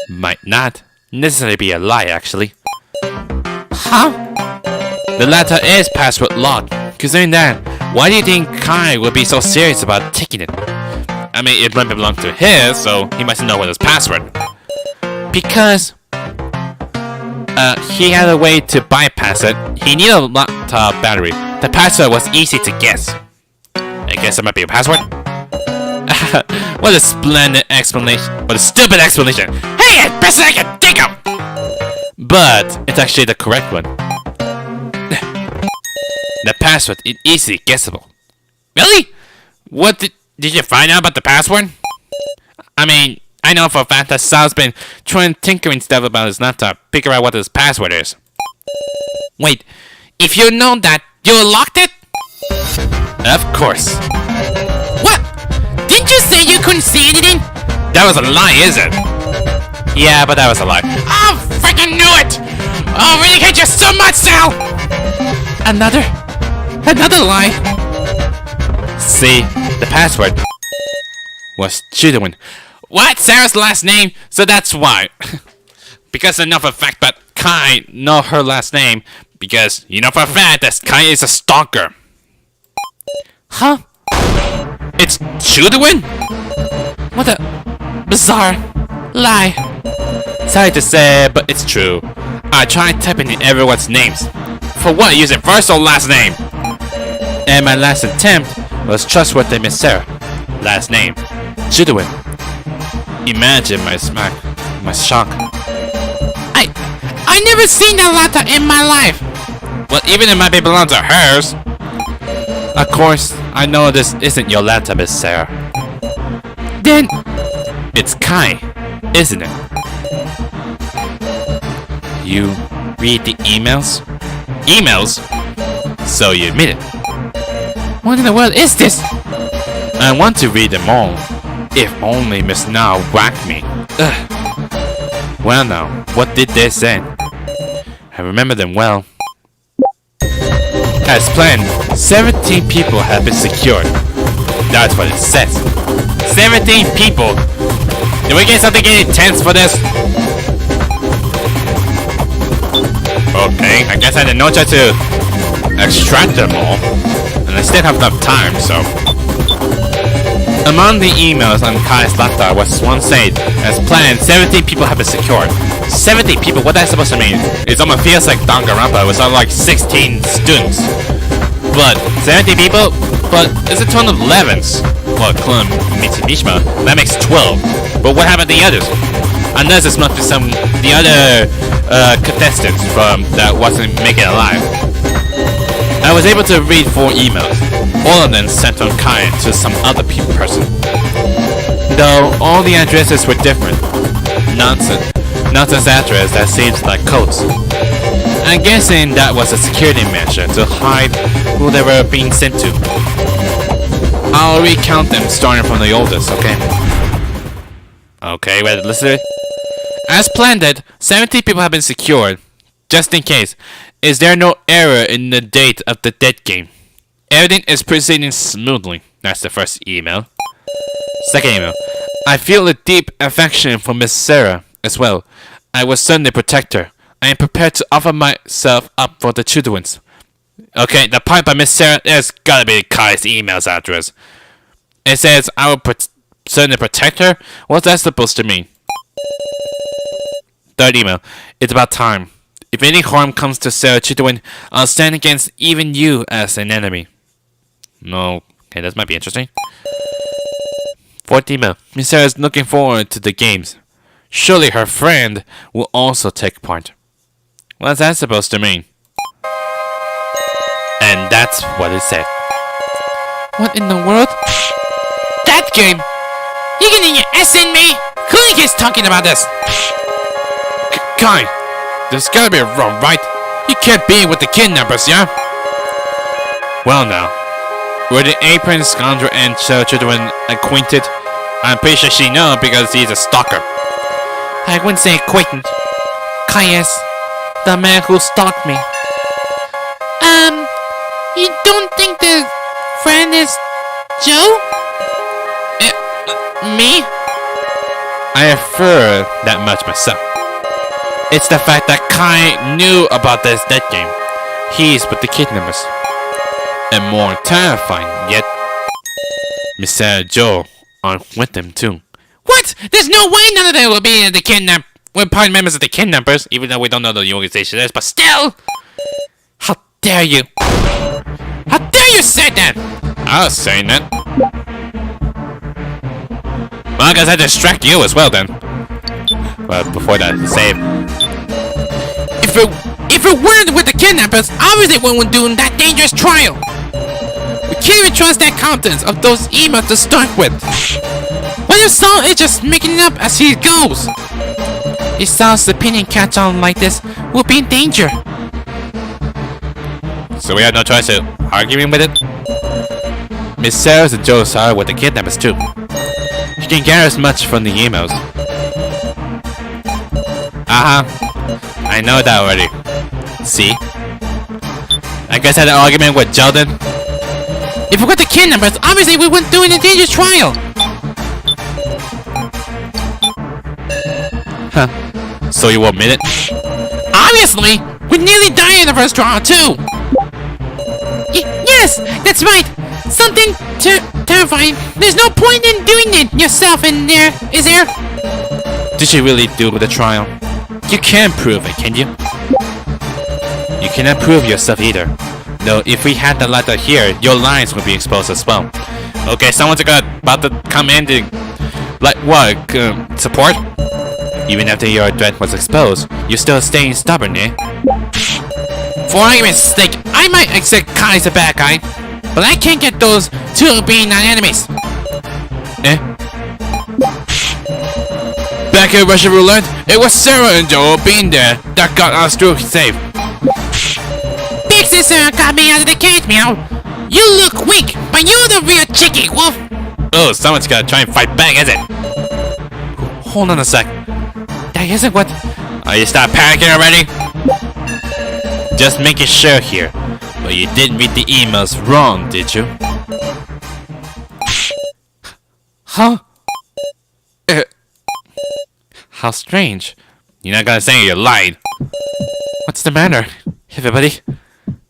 Might not necessarily be a lie, actually. Huh? The letter is password locked. Considering that, why do you think Kai would be so serious about taking it? I mean, it might belong to his, so he must know what his password. Because He had a way to bypass it. He needed a laptop battery. The password was easy to guess. I guess it might be a password? What a splendid explanation. What a stupid explanation. Hey, best I can think of! But it's actually the correct one. The password is easily guessable. Really? What did you find out about the password? I mean, I know for a fact that Sal's been trying tinkering stuff about his laptop, figure out what his password is. wait, if you know that, you locked it? Of course. What? Didn't you say you couldn't see anything? That was a lie, is it? Yeah, but that was a lie. I freaking knew it! Oh, really hate you so much, Sal! Another lie. See, the password was Judoin. What? Sarah's last name? So that's why. Because I know for a fact that Kai know her last name. Because you know for a fact that Kai is a stalker. Huh? It's Judoin? What a bizarre lie. Sorry to say, but it's true. I tried typing in everyone's names. For what? Using first or last name? And my last attempt was trustworthy Miss Sarah. Last name, Judoin. Imagine my shock. I never seen that letter in my life. Well, even it might be belong to hers. Of course, I know this isn't your laptop, Miss Sarah. Then It's Kai, isn't it? You read the emails? Emails? So you admit it. what in the world is this? I want to read them all. If only Miss Now whacked me. Ugh. Well now, what did they say? I remember them well. As planned, 17 people have been secured. That's what it says. 17 people! Did we get something intense for this? Okay, I guess I did not try to extract them all. And I still have enough time, so... Among the emails on Kai's laptop was one said, as planned, 17 people have been secured. 70 people? What that supposed to mean? It almost feels like Danganronpa. It was like 16 students. But 70 people? But it's a ton of 11s. Well, Klum, Mishima, that makes 12. But what happened to the others? Unless it's must be the other contestants from that wasn't making it alive. I was able to read 4 emails. All of them sent on Kai to some other person. Though all the addresses were different. Nonsense address that seems like codes. I'm guessing that was a security measure to hide who they were being sent to. I'll recount them starting from the oldest, okay? Okay, ready to listen to it? As planned, 70 people have been secured. Just in case, is there no error in the date of the dead game? Everything is proceeding smoothly. That's the first email. Second email. I feel a deep affection for Miss Sarah as well. I will certainly protect her. I am prepared to offer myself up for the children's. Okay, the part by Miss Sarah, there's gotta be Kai's email's address. It says, I will certainly protect her? What's that supposed to mean? Third email. It's about time. If any harm comes to Sarah Chidwin, I'll stand against even you as an enemy. No. Okay, that might be interesting. Fourth email. Miss Sarah is looking forward to the games. Surely her friend will also take part. What's that supposed to mean? And that's what it said. What in the world? That game! You getting your S in me? Who is talking about this? Kai, there's gotta be wrong, right? You can't be with the kidnappers, yeah? Well now, were the apron, scoundrel, and children acquainted? I'm pretty sure she knows because he's a stalker. I wouldn't say acquaintance. Kai is the man who stalked me. You don't think the friend is Joe? Me? I infer that much myself. It's the fact that Kai knew about this dead game. He's with the kidnappers. And more terrifying yet, Miss Sarah Joe are with them too. What? There's no way none of them will be in the kidnap. We're part members of the kidnappers, even though we don't know what the organization is, but still! How dare you? How dare you say that? I was saying that. Well, I guess I distract you as well then. But before that, save. If it weren't with the kidnappers, obviously we wouldn't do that dangerous trial. We can't even trust that contents of those emails to start with. What if Saul is just making it up as he goes? If Saul's opinion catch on like this, we'll be in danger. So we have no choice of arguing with it? Miss Sarah and Joe are with the kidnappers too. She can gather as much from the emails. I know that already. See? I guess I had an argument with Sheldon. If we got the kidnappers, obviously we wouldn't do an dangerous trial. Huh. So you won't admit it? Obviously! We nearly died in the first trial too! Yes! That's right! Something terrifying. There's no point in doing it yourself in there, is there? Did she really do the trial? You can't prove it, can you? You cannot prove yourself either. Though if we had the light here, your lines would be exposed as well. Okay, someone's about to come in to... Like what? Support? Even after your threat was exposed, you're still staying stubborn, eh? For argument's sake, I might accept Kai's a bad guy, but I can't get those two being our enemies. Eh? Back at Russian Roulette, it was Sarah and Joel being there that got us through safe. Big sister got me out of the cage, meow. You look weak, but you're the real chicky wolf. Oh, someone's gotta try and fight back, is it? Hold on a sec. That isn't what... Oh, you stop panicking already? Just making sure here. But you didn't read the emails wrong, did you? Huh? How strange. You're not gonna say you lied. What's the matter, everybody?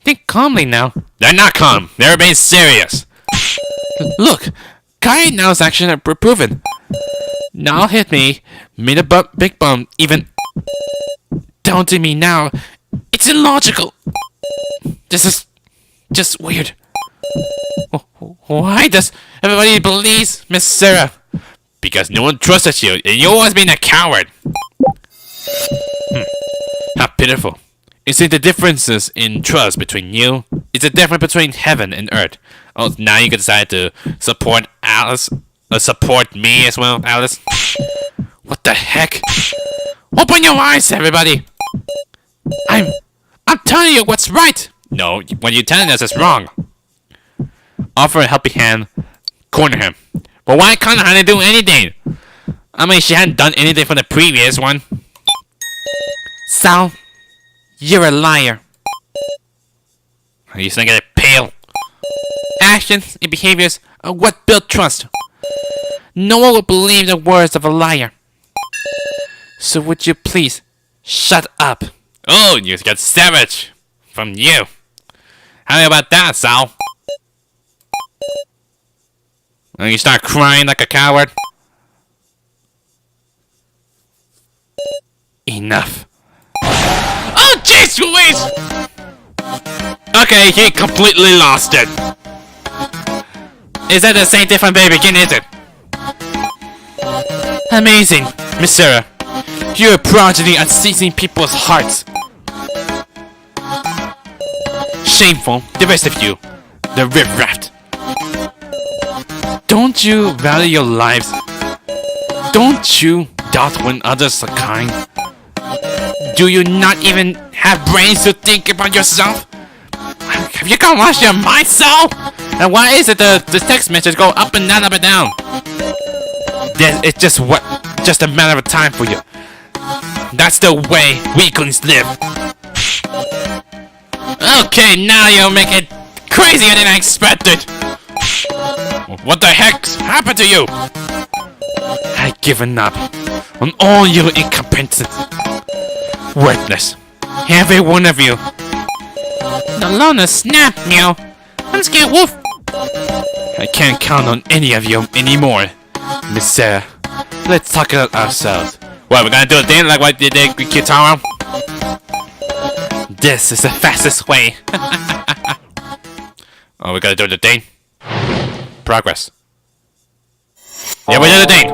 Think calmly now. They're not calm. They're being serious. Look, Kai now's action are proven. Now hit me, made a big bump, even taunting me now. It's illogical. This is just weird. Why does everybody believe Miss Sarah? Because no one trusted you, and you always been a coward. How pitiful. You see the differences in trust between you? It's a difference between heaven and earth. Oh, now you can decide to support Alice? Support me as well, Alice? What the heck? Open your eyes, everybody! I'm telling you what's right! No, what you're telling us is wrong. Offer a helping hand, corner him. But why can't Hannah do anything? I mean, she hadn't done anything from the previous one. Sal, you're a liar. Are you thinking it pale? Actions and behaviors are what build trust. No one will believe the words of a liar. So would you please shut up? Oh, you got savage from you. How about that, Sal? And you start crying like a coward? Enough. Oh, jeez Louise! Okay, he completely lost it. Is that the same thing from the very beginning, is it? Amazing, Miss Sarah. You're a prodigy at seizing people's hearts. Shameful, the rest of you. The riff-raff. Don't you value your lives? Don't you doubt when others are kind? Do you not even have brains to think about yourself? Have you gone lost your mind, Sal? And why is it the text message go up and down, up and down? It's just a matter of time for you. That's the way weaklings live. Okay, now you'll make it crazier than I expected. What the heck's happened to you? I've given up on all you incompetent. Worthless. Every one of you. The loner snap, meow. I'm scared wolf. I can't count on any of you anymore. Miss Sarah, let's talk about ourselves. What, we're gonna do a thing like what you did with Kitaro? This is the fastest way. Oh, we gotta do the thing? Progress. Yeah, we did the thing!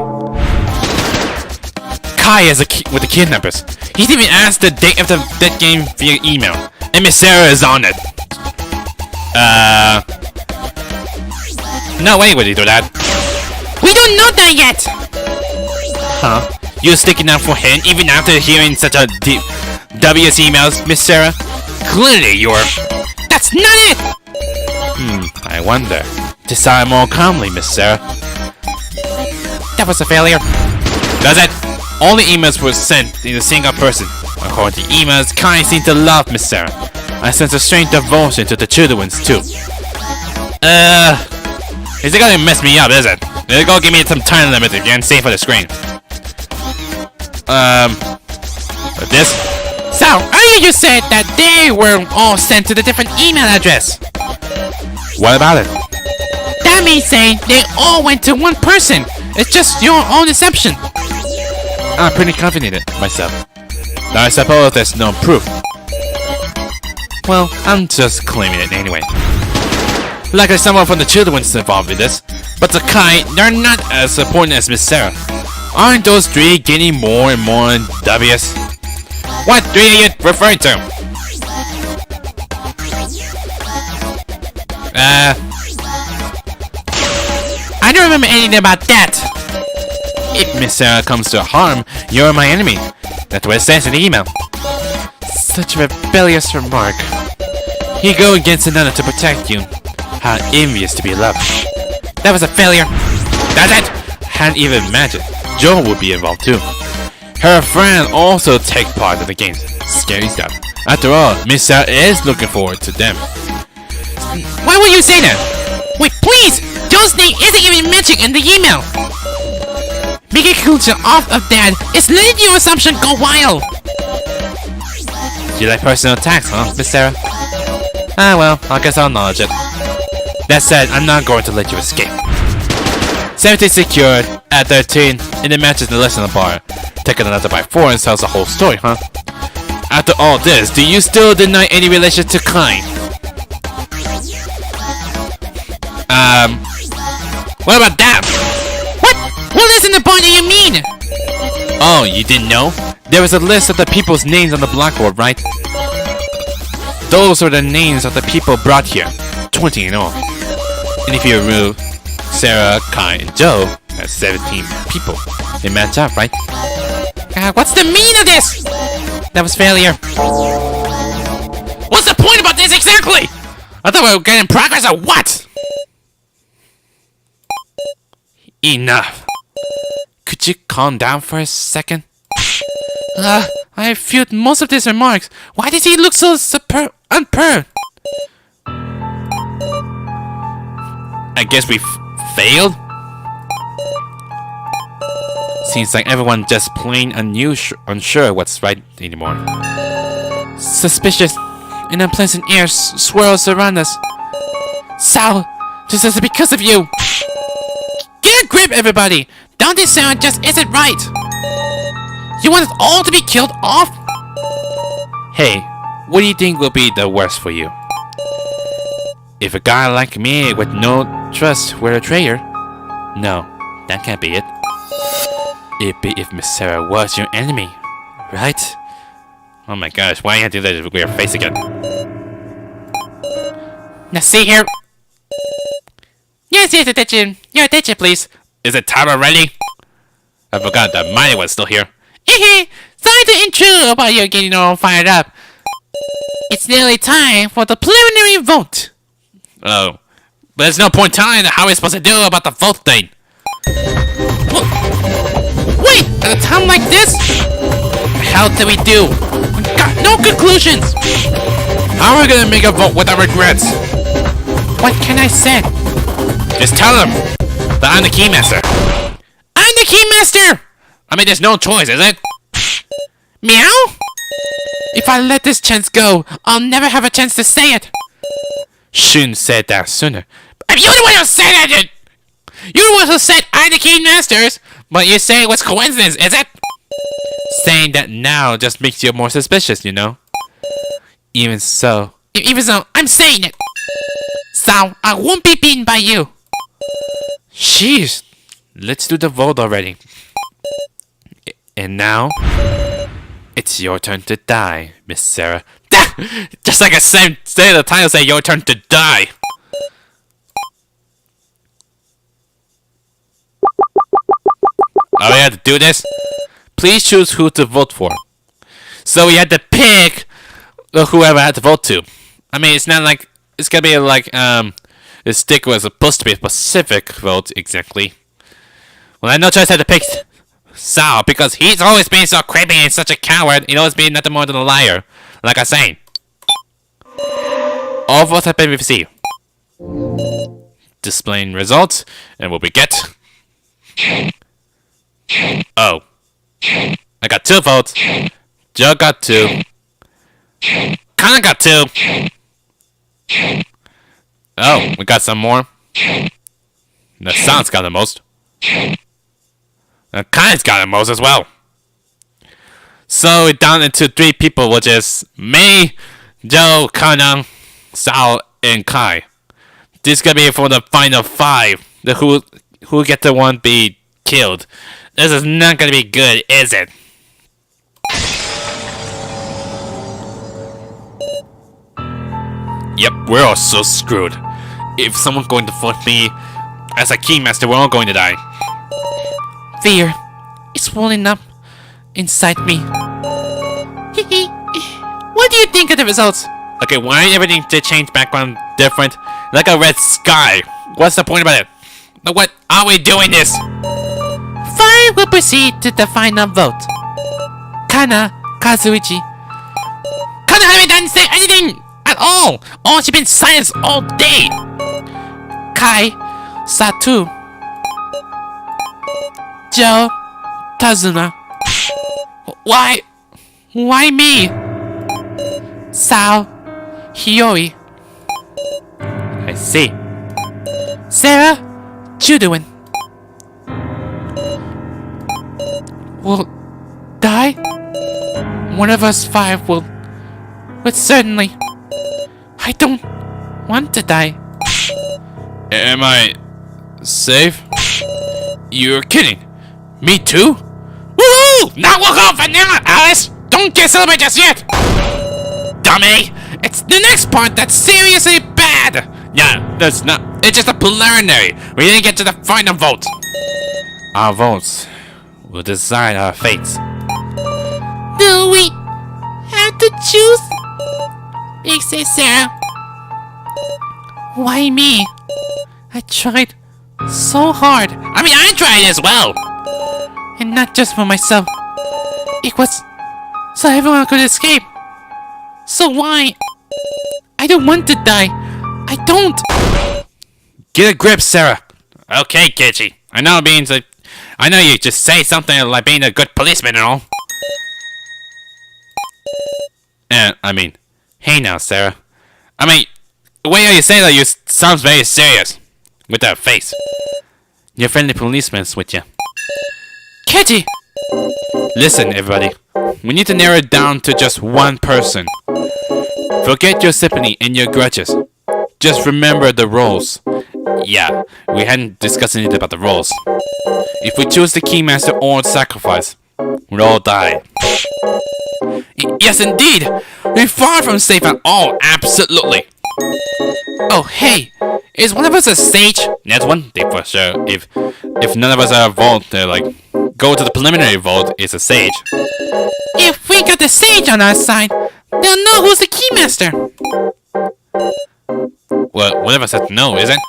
Kai is with the kidnappers. He didn't even ask the date of that game via email. And Miss Sarah is on it. No way would he do that. We don't know that yet! Huh? You're sticking up for him even after hearing such a deep W's emails, Miss Sarah? Clearly you're... That's not it! I wonder. Decide more calmly, Miss Sarah. That was a failure. Does it? All the emails were sent in a single person. According to emails, Kai seemed to love Miss Sarah. I sense a strange devotion to the children's too. Is it gonna mess me up, is it? Is it gonna give me some time limit again, save for the screen? This? So, earlier you said that they were all sent to the different email address. What about it? That means saying they all went to one person. It's just your own assumption. I'm pretty confident in myself. I suppose there's no proof. Well, I'm just claiming it anyway. Like there's someone from the children's involved with this, but the Kai, they're not as important as Miss Sarah. Aren't those three getting more and more dubious? What three are you referring to? I don't remember anything about that. If Miss Sarah comes to harm, you're my enemy. That's what it says in the email. Such a rebellious remark. You go against another to protect you. How envious to be loved. That was a failure. That's it! Hadn't even imagined Joe would be involved too. Her friend also take part in the game. Scary stuff. After all, Miss Sarah is looking forward to them. Why would you say that? Wait, please! Joe's name isn't even mentioned in the email! Making a conclusion off of that is letting your assumption go wild! You like personal attacks, huh, Miss Sarah? Ah well, I guess I'll acknowledge it. That said, I'm not going to let you escape. 17 secured, at 13, and the match is less than a bar. Taking another by 4 and tells the whole story, huh? After all this, do you still deny any relation to Kai? What about that? What isn't the point that you mean? Oh, you didn't know? There was a list of the people's names on the blackboard, right? Those are the names of the people brought here. 20 in all. And if you remove Sarah, Kai, and Joe, that's 17 people. They match up, right? What's the meaning of this? That was failure. What's the point about this exactly? I thought we were getting progress or what? Enough. Could you calm down for a second? I felt most of these remarks. Why does he look so unpert? I guess we failed? Seems like everyone just plain unsure what's right anymore. Suspicious and unpleasant air swirls around us. Sal, this is because of you. Get a grip, everybody. Don't this sound just isn't right? You want us all to be killed off? Hey, what do you think will be the worst for you? If a guy like me with no trust were a traitor? No, that can't be it. It'd be if Miss Sarah was your enemy, right? Oh my gosh, why can't I do that with your face again? Now see here. Yes, attention. Your attention, please. Is it time already? I forgot that Miley was still here. Sorry to intrude while you're getting all fired up. It's nearly time for the preliminary vote. Oh, but there's no point telling how we're supposed to do about the vote thing. Wait, at a time like this? What the hell did we do? We got no conclusions. How are we gonna make a vote without regrets? What can I say? Just tell them that I'm the Keymaster. I'm the Keymaster! I mean, there's no choice, is it? Meow? If I let this chance go, I'll never have a chance to say it. Shouldn't said that sooner. But you're the one who said it! You're the one who said I'm the Keymasters! But you say it was coincidence, is it? Saying that now just makes you more suspicious, you know? Even so, I'm saying it! So, I won't be beaten by you. jeez. Let's do the vote already. And now, it's your turn to die, Miss Sarah. Just like I said, say the title say your turn to die. Oh, we had to do this? Please choose who to vote for. So we had to pick whoever I had to vote to. I mean, it's not like it's gonna be like the stick was supposed to be a specific vote exactly. Well, I had no choice. I had to pick Sal because he's always been so creepy and such a coward. He's always been nothing more than a liar. Like I say, all votes have been received. Displaying results, and what we get. Oh, I got 2 votes. Joe got 2. Connor got 2. Oh, we got some more. The Sound's got the most. And Connor's got the most as well. So we're down into 3 people, which is me, Joe, Connor, Sal, and Kai. This is gonna be for the final 5. Who get the one be killed. This is not gonna be good, is it? Yep, we're all so screwed. If someone's going to vote me as a Keymaster, we're all going to die. Fear is welling up inside me. What do you think of the results? Okay, why everything to change background different? Like a red sky. What's the point about it? But what are we doing this? Fire will proceed to the final vote. Kana Kazuichi. Kana haven't say anything at all. Oh, she's been silent all day. Kai Satu. Joe Tazuna. Why? Why me? Sao Hiyori. I see. Sarah Judoin. Will die? One of us 5 will. But certainly. I don't want to die. Am I safe? You're kidding. Me too? Woohoo! Now walk off vanilla, Alice! Don't get celebrated just yet! Dummy! It's the next part that's seriously bad! Yeah, that's not. It's just a preliminary. We didn't get to the final vote. Our votes will decide our fates. Do we have to choose? Big say Sarah. Why me? I tried so hard. I mean, I tried as well. And not just for myself. It was so everyone could escape. So why? I don't want to die. I don't. Get a grip, Sarah. Okay, Kichi. I know you just say something like being a good policeman and all. And hey now, Sarah. The way how you say that sounds very serious. With that face. Your friendly policeman's with you. Keiji! Listen, everybody. We need to narrow it down to just one person. Forget your sympathy and your grudges. Just remember the roles. Yeah, we hadn't discussed anything about the roles. If we choose the Keymaster or sacrifice, we'll all die. Yes, indeed! We're far from safe at all, absolutely! Oh, hey! Is one of us a sage? That's one thing for sure. If none of us are involved, go to the preliminary vote is a sage. If we got the sage on our side, they'll know who's the Keymaster! Well, one of us has to know, isn't?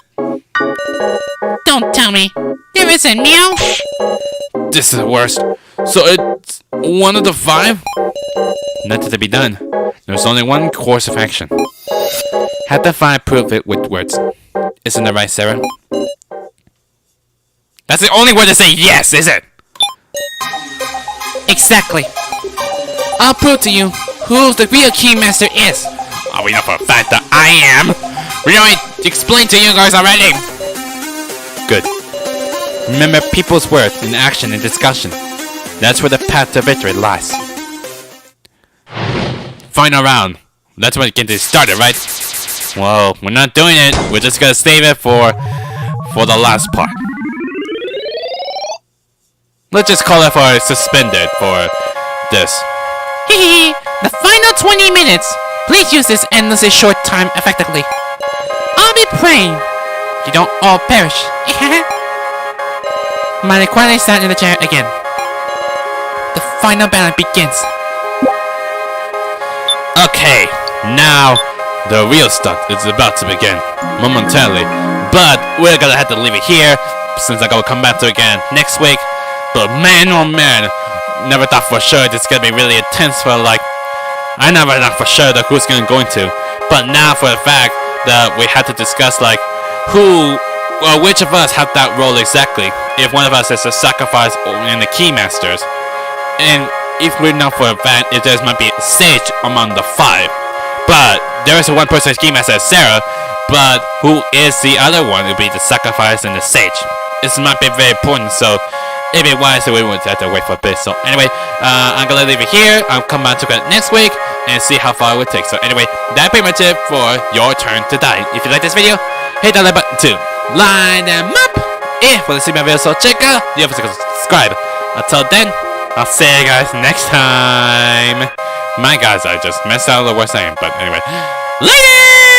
Don't tell me! There isn't, meow! This is the worst. So it's one of the 5? Nothing to be done. There's only one course of action. Have the 5 prove it with words. Isn't that right, Sarah? That's the only way to say yes, is it? Exactly. I'll prove to you who the real Keymaster is. Oh, we know for a fact that I am. We already explained to you guys already. Good. Remember people's words in action and discussion. That's where the path to victory lies. Final round. That's when it gets started, right? Well, we're not doing it. We're just gonna save it for the last part. Let's just call it for suspended for this. Hehe, the final 20 minutes. Please use this endlessly short time effectively. I'll be praying you don't all perish. Miley quietly sat in the chair again. The final battle begins. Okay, now the real stunt is about to begin momentarily, but we're gonna have to leave it here since I gotta come back to it again next week. But man, oh man, never thought for sure this is gonna be really intense. I never thought for sure that who's gonna go into, but now for the fact that we had to discuss which of us have that role exactly. If one of us is a sacrifice in the Keymasters, and if we know for a fact if there might be a sage among the 5, but there is one person Keymaster, Sarah, but who is the other one? It would be the sacrifice and the sage. This might be very important, so it'd be wise that we would have to wait for a bit. So anyway, I'm gonna leave it here. I'll come back to it next week and see how far it would take. So anyway, that's pretty much it for your turn to die. If you like this video, hit that like button to line them up. If you want to see my videos, so check out the other subscribe. Until then, I'll see you guys next time. My guys, I just messed out the worst name, but anyway, later.